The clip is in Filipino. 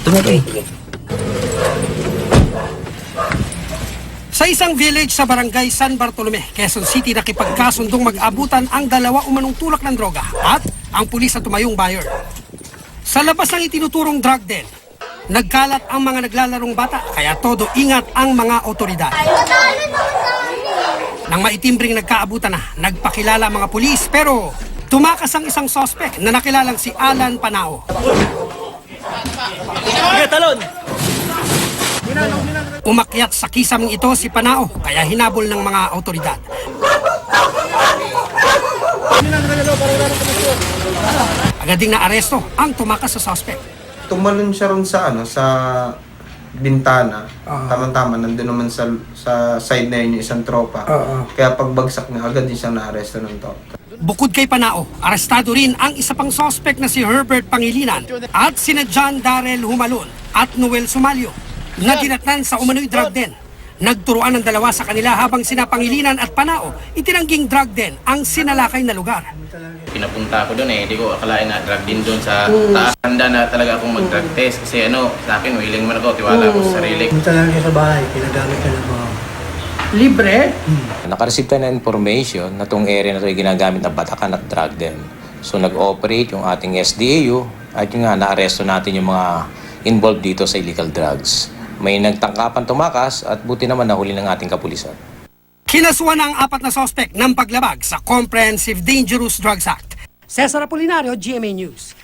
Okay. Sa isang village sa barangay San Bartolome, Quezon City, nakipagkasundong mag-abutan ang dalawa umanong tulak ng droga at ang pulis at tumayong buyer. Sa labas ng itinuturong drug den, nagkalat ang mga naglalarong bata, kaya todo ingat ang mga otoridad. Nang maitimbring nagkaabutan na, nagpakilala ang mga pulis pero tumakas ang isang sospek na nakilalang si Alan Panao. Umakyat sa kisaming ito si Panao, kaya hinabol ng mga otoridad. Agad ding naaresto ang tumakas sa suspect. Tumalon siya ron sa sa bintana. Tama-tama nandun naman sa side na yun yung isang tropa. Kaya pagbagsak niya agad din siya naaresto ng to. Bukod kay Panao, arestado rin ang isa pang suspect na si Herbert Pangilinan at sina John Darrell Humalon at Noel Sumalio na dinatnan sa umano'y drug den. Nagturuan ng dalawa sa kanila habang sina Pangilinan at Panao itinangging drug den ang sinalakay na lugar. Pinapunta ko doon hindi ko akalain na drug din doon sa taas. Handa na talaga akong mag-drug test kasi sa akin, willing man ako, tiwala ako sa sarili. Punta lang sa bahay, pinagamit ka ng mga... Libre? Nakareceive tayo ng information na itong area na ito ay ginagamit na batakan at drug den. So nag-operate yung ating SDAU at yung na-aresto natin yung mga involved dito sa illegal drugs. May nagtangkapan tumakas at buti naman nahuli ng ating kapulisan. Kinasuhan ang 4 na suspect ng paglabag sa Comprehensive Dangerous Drugs Act. Cesar Apolinario, GMA News.